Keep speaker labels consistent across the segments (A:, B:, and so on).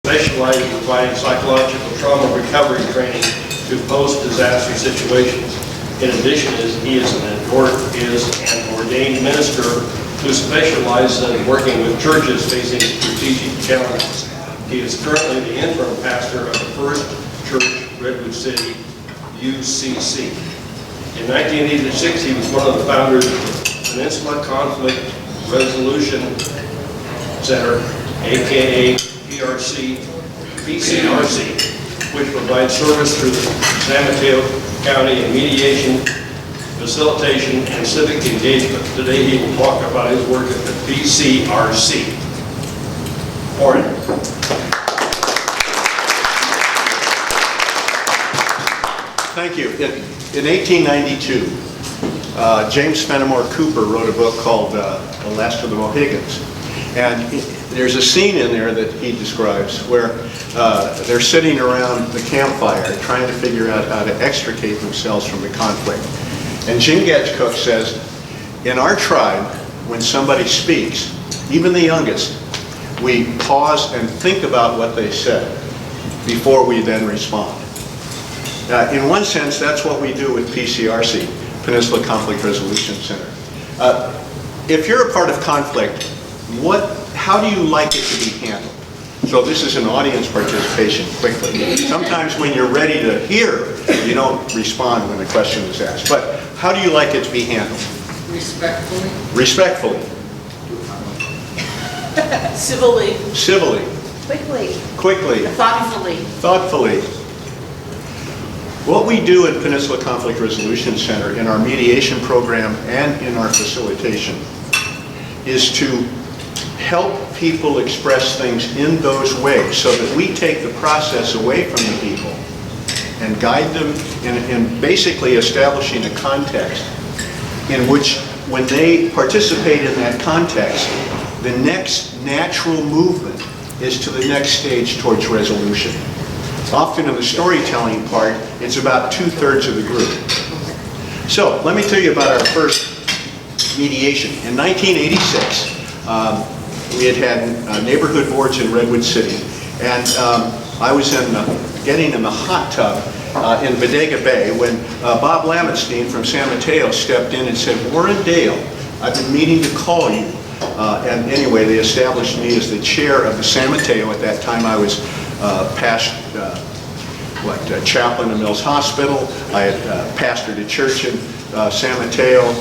A: Specialized in providing psychological trauma recovery training to post-disaster situations. In addition, he is an ordained minister who specializes in working with churches facing strategic challenges. He is currently the interim pastor of the First Church, Redwood City, UCC. In 1986, he was one of the founders of the Peninsula Conflict Resolution Center, aka PCRC, which provides service through San Mateo County in mediation, facilitation, and civic engagement. Today he will talk about his work at the PCRC. Morning.
B: Thank you. In 1892, James Fenimore Cooper wrote a book called The Last of the Mohegans. And there's a scene in there that he describes where they're sitting around the campfire trying to figure out how to extricate themselves from the conflict. And Jim Getchcook says, in our tribe, when somebody speaks, even the youngest, we pause and think about what they said before we then respond. In one sense, that's what we do with PCRC, Peninsula Conflict Resolution Center. If you're a part of conflict, how do you like it to be handled? So this is an audience participation quickly. Sometimes when you're ready to hear, you don't respond when the question is asked. But how do you like it to be handled?
C: Respectfully.
B: Respectfully.
D: Civilly.
B: Civilly.
D: Quickly.
B: Quickly.
D: Thoughtfully.
B: Thoughtfully. What we do at Peninsula Conflict Resolution Center in our mediation program and in our facilitation is to help people express things in those ways so that we take the process away from the people and guide them in basically establishing a context in which when they participate in that context, the next natural movement is to the next stage towards resolution. Often in the storytelling part, it's about 2/3 of the group. So let me tell you about our first mediation. In 1986, we had neighborhood boards in Redwood City, and I was getting in the hot tub in Bodega Bay when Bob Lametstein from San Mateo stepped in and said, "Warren Dale, I've been meaning to call you." And anyway, they established me as the chair of the San Mateo. At that time, I was past chaplain in Mills Hospital. I had pastored a church in San Mateo.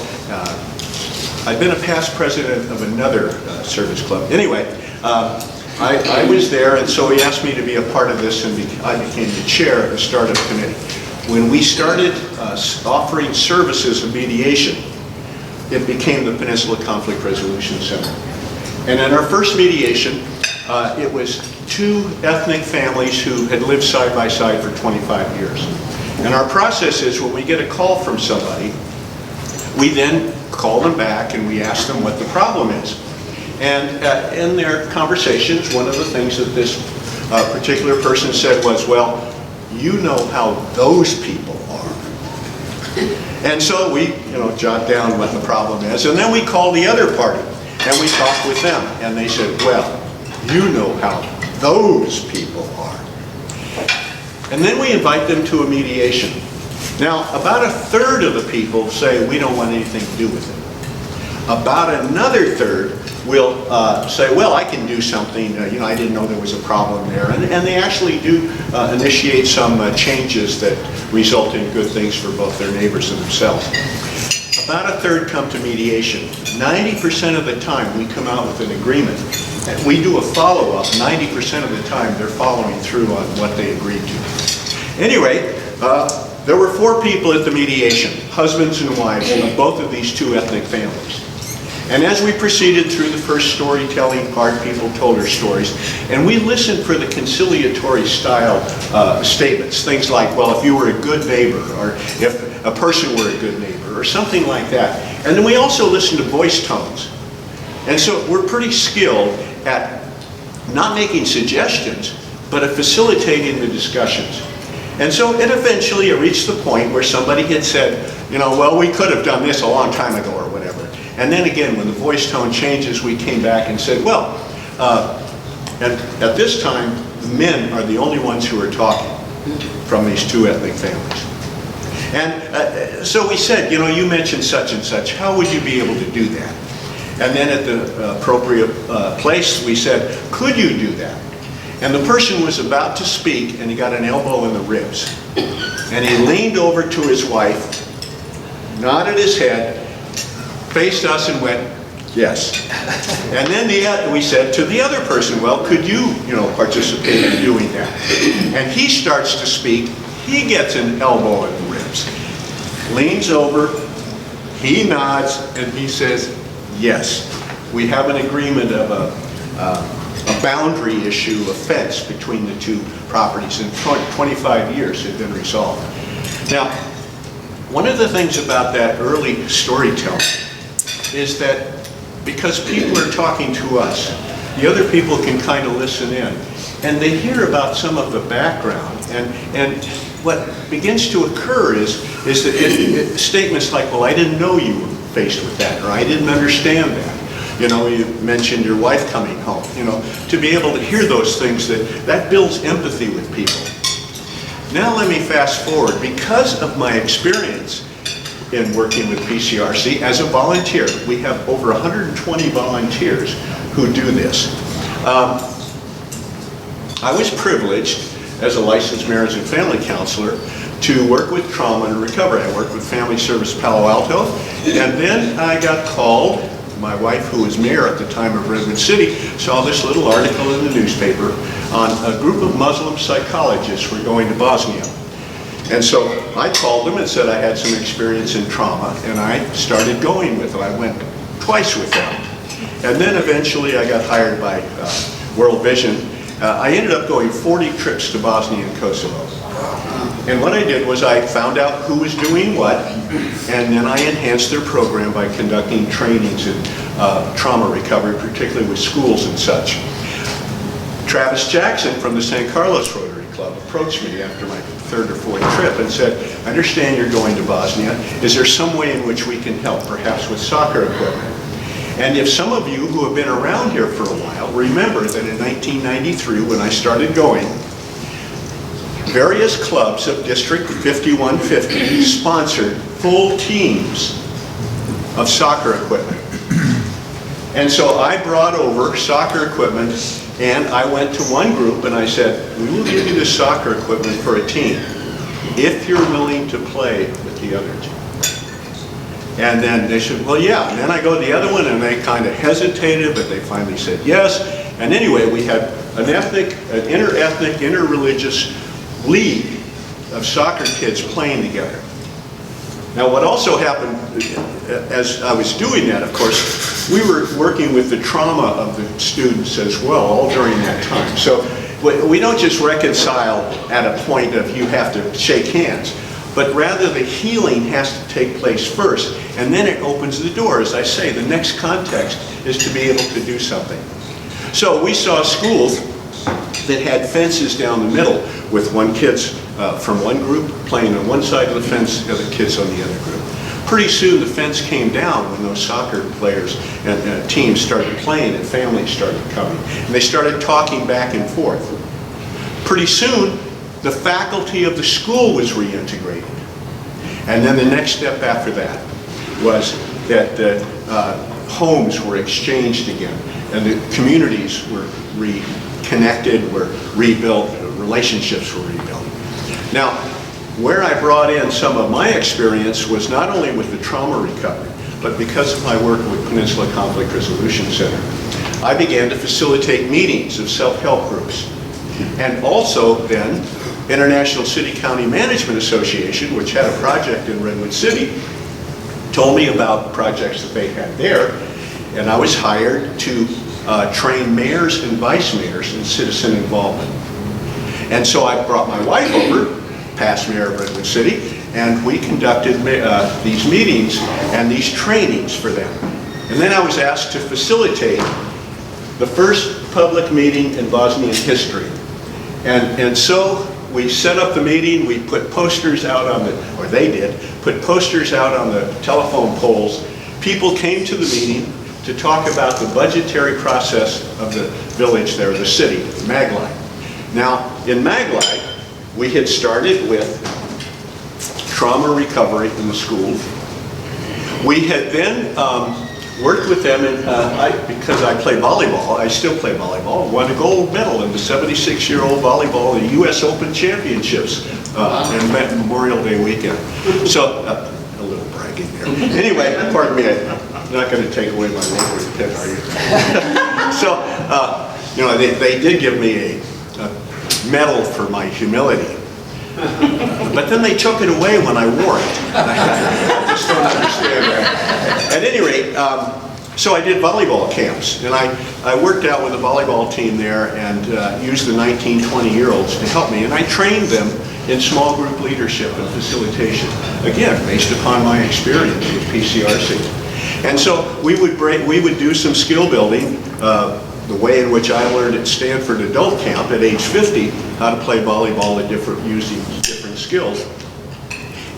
B: I'd been a past president of another service club. Anyway, I was there, and so he asked me to be a part of this, and I became the chair of the startup committee. When we started offering services of mediation, it became the Peninsula Conflict Resolution Center. And in our first mediation, it was two ethnic families who had lived side by side for 25 years. And our process is when we get a call from somebody, we then call them back and we ask them what the problem is. And in their conversations, one of the things that this particular person said was, "Well, you know how those people are." And so we, jot down what the problem is, and then we call the other party and we talk with them, and they said, "Well, you know how those people are." And then we invite them to a mediation. Now, about 1/3 of the people say, "We don't want anything to do with it." About another 1/3 will say, "Well, I can do something, I didn't know there was a problem there." And they actually do initiate some changes that result in good things for both their neighbors and themselves. About 1/3 come to mediation. 90% of the time we come out with an agreement. And we do a follow-up. 90% of the time they're following through on what they agreed to. Anyway, there were 4 people at the mediation, husbands and wives of both of these two ethnic families. And as we proceeded through the first storytelling part, people told their stories, and we listened for the conciliatory style statements, things like, "Well, if you were a good neighbor," or "if a person were a good neighbor," or something like that. And then we also listened to voice tones. And so we're pretty skilled at not making suggestions, but at facilitating the discussions. And so it eventually reached the point where somebody had said, "Well, we could have done this a long time ago," or whatever. And then again, when the voice tone changes, we came back and said, "Well, at this time, the men are the only ones who are talking from these two ethnic families. And so we said, you know, you mentioned such and such, how would you be able to do that? And then at the appropriate place, we said, could you do that? And the person was about to speak, and he got an elbow in the ribs. And he leaned over to his wife, nodded his head, faced us and went, yes. And then we said to the other person, well, could you, participate in doing that? And he starts to speak. He gets an elbow in the ribs, leans over, he nods, and he says, yes. We have an agreement of a boundary issue, a fence between the two properties, and 25 years had been resolved. Now, one of the things about that early storytelling is that because people are talking to us, the other people can kind of listen in, and they hear about some of the background, and what begins to occur is that statements like, well, I didn't know you were faced with that, or I didn't understand that. You know, you mentioned your wife coming home. You know, to be able to hear those things, that builds empathy with people. Now let me fast forward. Because of my experience in working with PCRC as a volunteer, we have over 120 volunteers who do this. I was privileged as a licensed marriage and family counselor to work with trauma and recovery. I worked with Family Service Palo Alto, and then I got called. My wife, who was mayor at the time of Redwood City, saw this little article in the newspaper on a group of Muslim psychologists were going to Bosnia. And so I called them and said I had some experience in trauma, and I started going with them. I went twice with them. And then eventually I got hired by World Vision. I ended up going 40 trips to Bosnia and Kosovo. And what I did was I found out who was doing what, and then I enhanced their program by conducting trainings in trauma recovery, particularly with schools and such. Travis Jackson from the San Carlos Rotary Club approached me after my third or fourth trip and said, I understand you're going to Bosnia. Is there some way in which we can help, perhaps with soccer equipment? And if some of you who have been around here for a while remember that in 1993, when I started going, various clubs of District 5150 sponsored full teams of soccer equipment. And so I brought over soccer equipment, and I went to one group and I said, we will give you the soccer equipment for a team if you're willing to play with the other team. And then they said, well, yeah. And then I go to the other one, and they kind of hesitated, but they finally said yes. And anyway, we had an inter-ethnic, inter-religious league of soccer kids playing together. Now, what also happened as I was doing that, of course, we were working with the trauma of the students as well, all during that time. So we don't just reconcile at a point of you have to shake hands, but rather the healing has to take place first, and then it opens the door. As I say, the next context is to be able to do something. So we saw schools that had fences down the middle with kids from one group playing on one side of the fence, the other kids on the other group. Pretty soon the fence came down when those soccer players and teams started playing and families started coming. And they started talking back and forth. Pretty soon the faculty of the school was reintegrated. And then the next step after that was that the homes were exchanged again, and the communities were reconnected, were rebuilt, relationships were rebuilt. Now, where I brought in some of my experience was not only with the trauma recovery, but because of my work with Peninsula Conflict Resolution Center, I began to facilitate meetings of self-help groups. And also then, International City County Management Association, which had a project in Redwood City, told me about projects that they had there, and I was hired to train mayors and vice mayors in citizen involvement. And so I brought my wife over, past mayor of Redwood City, and we conducted these meetings and these trainings for them. And then I was asked to facilitate the first public meeting in Bosnian history. And so we set up the meeting, we put posters out on the, or they did, put posters out on the telephone poles. People came to the meeting to talk about the budgetary process of the village there, the city, Magline. Now, in Maglite, we had started with trauma recovery in the schools. We had then worked with them, and because I play volleyball, I still play volleyball, won a gold medal in the 76-year-old volleyball in the U.S. Open Championships in Memorial Day weekend. So, a little bragging there. Anyway, pardon me, I'm not going to take away my Rotary pin, are you? So, you know, they did give me a medal for my humility. But then they took it away when I wore it. I just don't understand that. At any rate, so I did volleyball camps, and I worked out with a volleyball team there and used the 19, 20-year-olds to help me, and I trained them in small group leadership and facilitation, again, based upon my experience with PCRC. And so we would do some skill building, the way in which I learned at Stanford Adult Camp at age 50 how to play volleyball using different skills.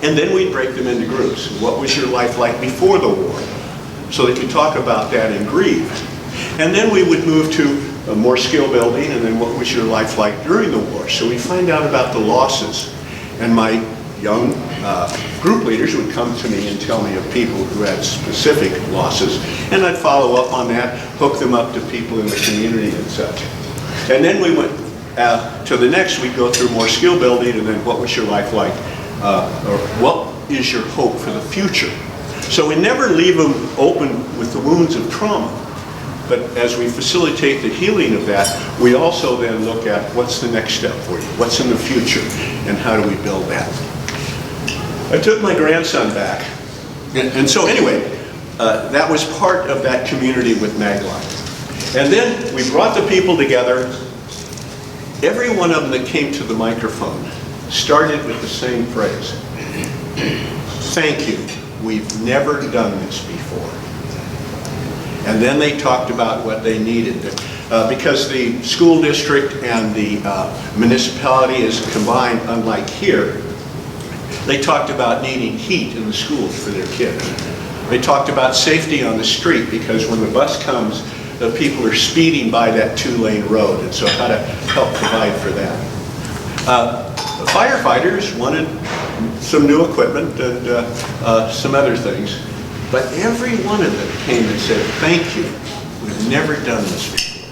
B: And then we'd break them into groups. What was your life like before the war? So they could talk about that and grieve. And then we would move to more skill building, and then what was your life like during the war? So we find out about the losses. And my young group leaders would come to me and tell me of people who had specific losses, and I'd follow up on that, hook them up to people in the community and such. And then we went to the next, we'd go through more skill building, and then what was your life like, or what is your hope for the future? So we never leave them open with the wounds of trauma, but as we facilitate the healing of that, we also then look at what's the next step for you, what's in the future, and how do we build that. I took my grandson back, and so anyway, that was part of that community with Maglite. And then we brought the people together. Every one of them that came to the microphone started with the same phrase: thank you, we've never done this before. And then they talked about what they needed. Because the school district and the municipality is combined, unlike here, they talked about needing heat in the schools for their kids. They talked about safety on the street, because when the bus comes, the people are speeding by that 2-lane road, and so how to help provide for that. The firefighters wanted some new equipment and some other things, but every one of them came and said, thank you, we've never done this before.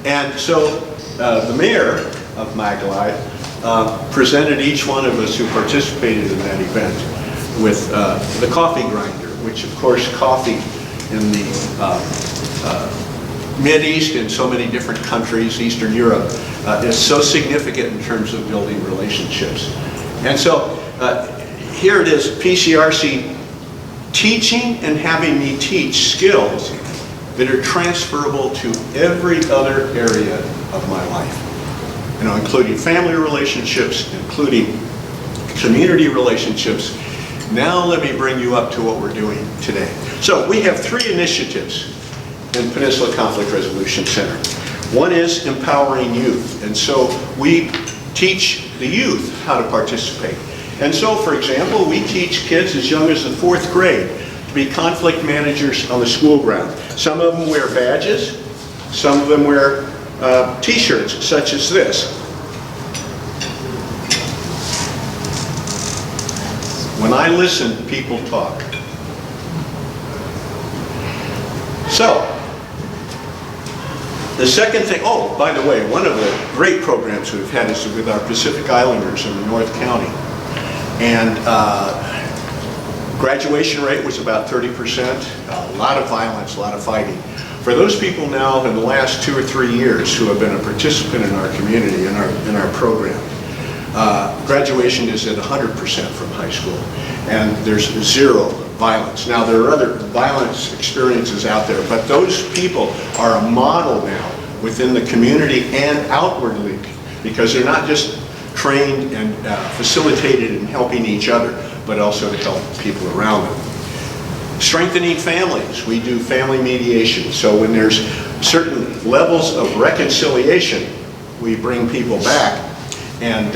B: And so the mayor of Maglite presented each one of us who participated in that event with the coffee grinder, which of course coffee in the Mideast and so many different countries, Eastern Europe, is so significant in terms of building relationships. And so here it is, PCRC teaching and having me teach skills that are transferable to every other area of my life. You know, including family relationships, including community relationships. Now let me bring you up to what we're doing today. So we have 3 initiatives in Peninsula Conflict Resolution Center. One is empowering youth, and so we teach the youth how to participate. And so, for example, we teach kids as young as the 4th grade to be conflict managers on the school ground. Some of them wear badges, some of them wear t-shirts such as this. When I listen, people talk. So, the second thing, oh, by the way, one of the great programs we've had is with our Pacific Islanders in the North County. And graduation rate was about 30%, a lot of violence, a lot of fighting. For those people now in the last 2 or 3 years who have been a participant in our community, in our program, graduation is at 100% from high school, and there's 0 violence. Now there are other violence experiences out there, but those people are a model now within the community and outwardly, because they're not just trained and facilitated in helping each other, but also to help people around them. Strengthening families. We do family mediation. So when there's certain levels of reconciliation, we bring people back and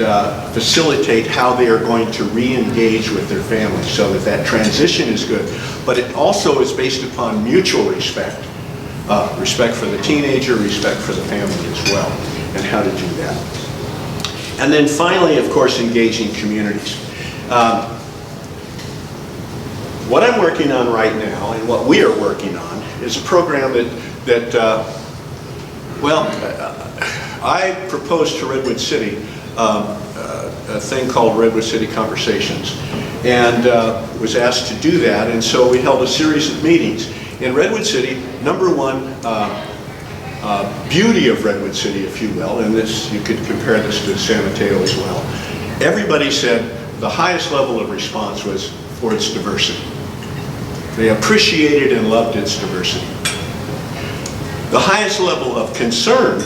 B: facilitate how they are going to re-engage with their family so that that transition is good. But it also is based upon mutual respect. Respect for the teenager, respect for the family as well. and how to do that. And then finally, of course, engaging communities. What I'm working on right now, and what we are working on, is a program I proposed to Redwood City a thing called Redwood City Conversations, and was asked to do that, and so we held a series of meetings. In Redwood City, number one, beauty of Redwood City, if you will, and this, you could compare this to San Mateo as well. Everybody said the highest level of response was for its diversity. They appreciated and loved its diversity. The highest level of concern,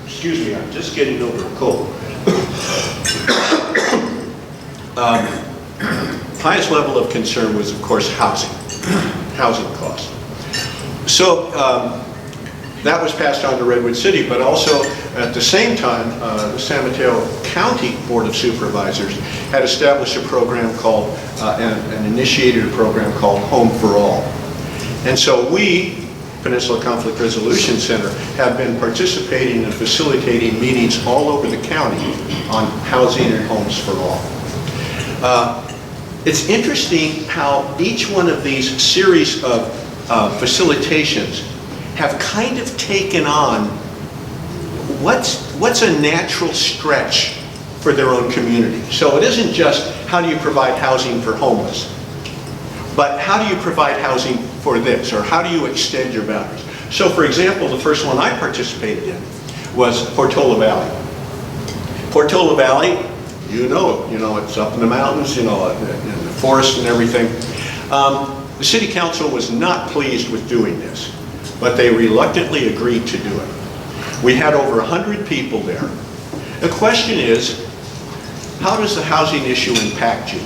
B: excuse me, I'm just getting over a cold. Highest level of concern was, of course, housing costs. So that was passed on to Redwood City, but also at the same time, the San Mateo County Board of Supervisors had established a program called, and initiated a program called Home for All. And so we, Peninsula Conflict Resolution Center, have been participating and facilitating meetings all over the county on housing and homes for all. It's interesting how each one of these series of facilitations have kind of taken on what's a natural stretch for their own community. So it isn't just how do you provide housing for homeless, but how do you provide housing for this, or how do you extend your boundaries? So for example, the first one I participated in was Portola Valley. Portola Valley, you know it's up in the mountains, in the forest and everything. The city council was not pleased with doing this, but they reluctantly agreed to do it. We had over 100 people there. The question is, how does the housing issue impact you?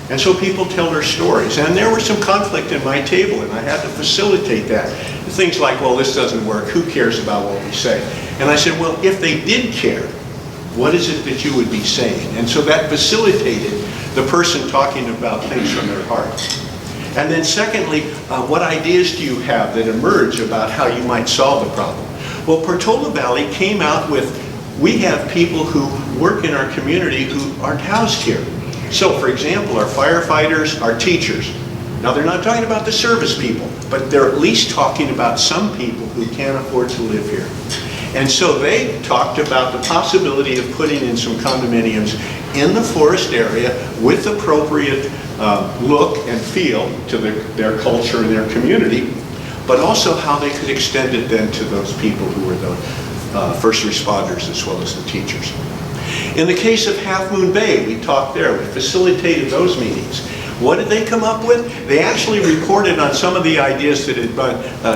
B: And so people tell their stories. And there was some conflict in my table, and I had to facilitate that. Things like, well, this doesn't work. Who cares about what we say? And I said, well, if they did care, what is it that you would be saying? And so that facilitated the person talking about things from their heart. And then secondly, what ideas do you have that emerge about how you might solve the problem? Well, Portola Valley came out with, we have people who work in our community who aren't housed here. So for example, our firefighters, our teachers. Now they're not talking about the service people, but they're at least talking about some people who can't afford to live here. And so they talked about the possibility of putting in some condominiums in the forest area with appropriate look and feel to their culture and their community, but also how they could extend it then to those people who were the first responders as well as the teachers. In the case of Half Moon Bay, we talked there, we facilitated those meetings. What did they come up with? They actually reported on some of the ideas that had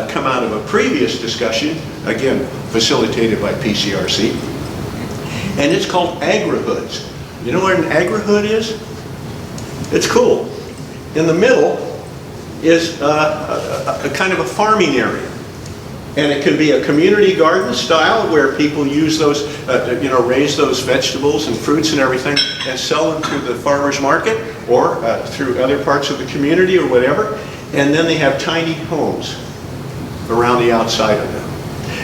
B: come out of a previous discussion, again, facilitated by PCRC. And it's called agrihoods. You know what an agrihood is? It's cool. In the middle is a kind of a farming area. And it can be a community garden style where people use those, raise those vegetables and fruits and everything and sell them to the farmer's market or through other parts of the community or whatever. And then they have tiny homes around the outside of them.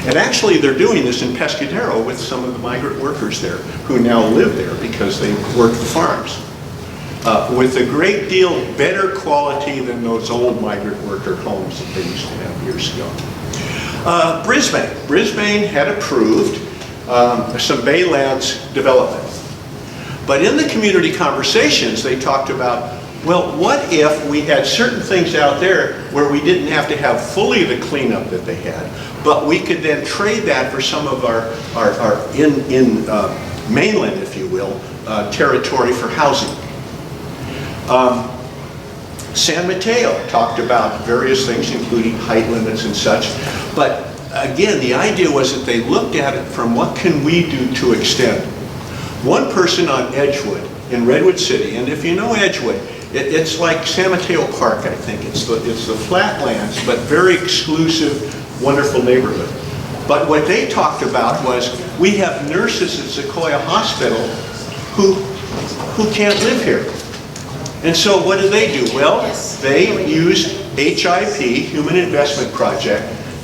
B: And actually they're doing this in Pescadero with some of the migrant workers there who now live there because they work the farms. With a great deal better quality than those old migrant worker homes that they used to have years ago. Brisbane had approved some Baylands development. But in the community conversations, they talked about, well, what if we had certain things out there where we didn't have to have fully the cleanup that they had, but we could then trade that for some of our mainland, if you will, territory for housing. San Mateo talked about various things, including height limits and such. But again, the idea was that they looked at it from what can we do to extend. One person on Edgewood in Redwood City, and if you know Edgewood, it's like San Mateo Park, I think. It's the flatlands, but very exclusive, wonderful neighborhood. But what they talked about was, we have nurses at Sequoia Hospital who can't live here. And so what do? Well, they used HIP, Human Investment Project,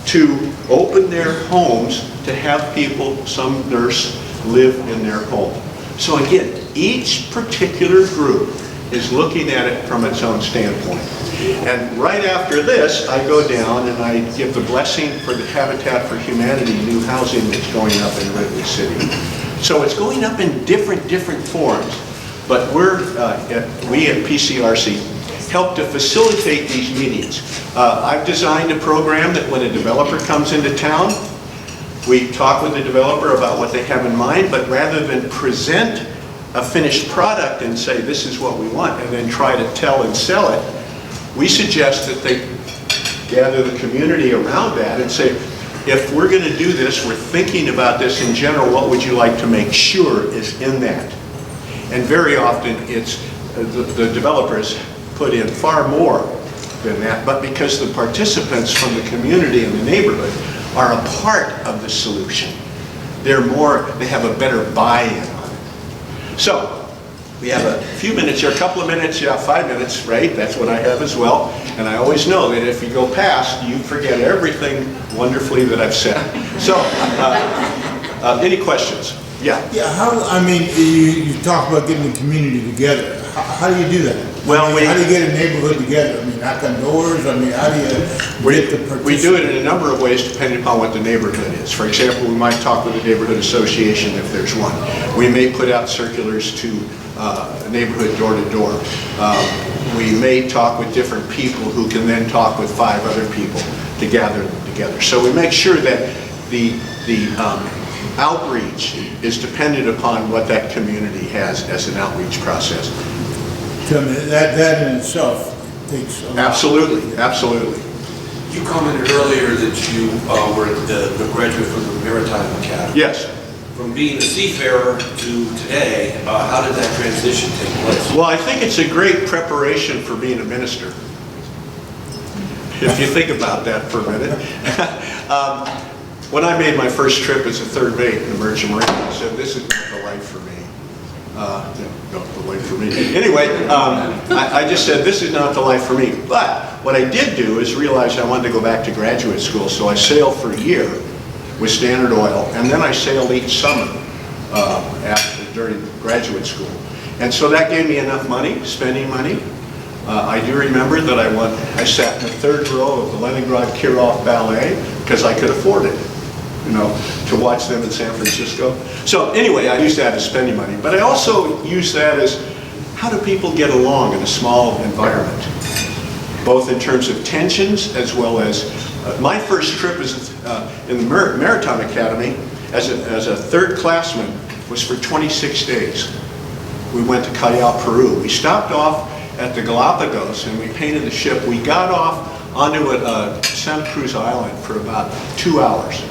B: to open their homes to have people, some nurse, live in their home. So again, each particular group is looking at it from its own standpoint. And right after this, I go down and I give the blessing for the Habitat for Humanity new housing that's going up in Ridley City. So it's going up in different forms, but we at PCRC help to facilitate these meetings. I've designed a program that when a developer comes into town, we talk with the developer about what they have in mind, but rather than present a finished product and say this is what we want and then try to tell and sell it, we suggest that they gather the community around that and say, if we're going to do this, we're thinking about this in general, what would you like to make sure is in that? And very often it's the developers put in far more than that, but because the participants from the community and the neighborhood are a part of the solution, they have a better buy-in on it. So, we have a few minutes here, a couple of minutes, 5 minutes, right? That's what I have as well. And I always know that if you go past, you forget everything wonderfully that I've said. So, any questions? Yeah.
C: Yeah, you talk about getting the community together. How do you do that?
B: Well,
C: how do you get a neighborhood together? I mean, knock on doors? I mean, how do you get the participants?
B: We do it in a number of ways depending upon what the neighborhood is. For example, we might talk with the neighborhood association if there's one. We may put out circulars to neighborhood door to door. We may talk with different people who can then talk with 5 other people to gather them together. So we make sure that the outreach is dependent upon what that community has as an outreach process.
C: So that in itself takes a lot.
B: Absolutely, absolutely.
E: You commented earlier that you were the graduate from the Maritime Academy.
B: Yes.
E: From being a seafarer to today, how did that transition take place?
B: Well, I think it's a great preparation for being a minister. If you think about that for a minute. When I made my first trip as a third mate in the Merchant Marine, I said, this is not the life for me. Not the life for me. Anyway, I just said, this is not the life for me. But what I did do is realize I wanted to go back to graduate school, so I sailed for a year with Standard Oil, and then I sailed each summer during graduate school. And so that gave me enough money, spending money. I do remember that I sat in the 3rd row of the Leningrad Kirov Ballet because I could afford it, to watch them in San Francisco. So anyway, I used that as spending money, but I also used that as how do people get along in a small environment, both in terms of tensions as well as my first trip is in the Maritime Academy as a 3rd classman was for 26 days. We went to Callao, Peru. We stopped off at the Galapagos and we painted the ship. We got off onto Santa Cruz Island for about 2 hours.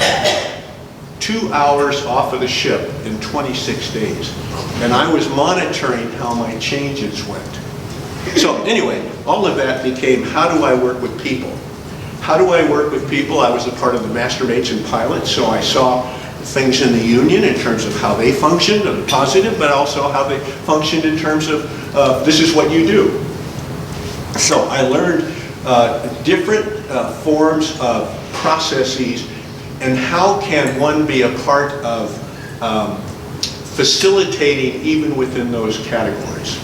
B: 2 hours off of the ship in 26 days. And I was monitoring how my changes went. So anyway, all of that became, how do I work with people? How do I work with people? I was a part of the Master Mates and Pilots, so I saw things in the union in terms of how they functioned, positive, but also how they functioned in terms of this is what you do. So I learned different forms of processes and how can one be a part of facilitating even within those categories.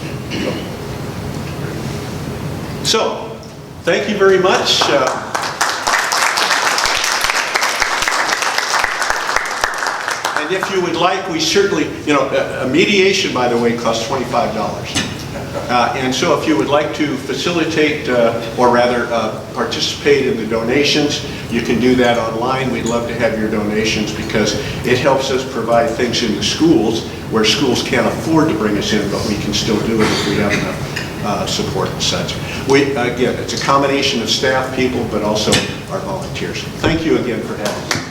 B: So, thank you very much. And if you would like, we certainly, a mediation, by the way, costs $25. And so if you would like to facilitate, or rather participate in the donations, you can do that online. We'd love to have your donations because it helps us provide things in the schools where schools can't afford to bring us in, but we can still do it if we have enough support and such. Again, it's a combination of staff people, but also our volunteers. Thank you again for having me.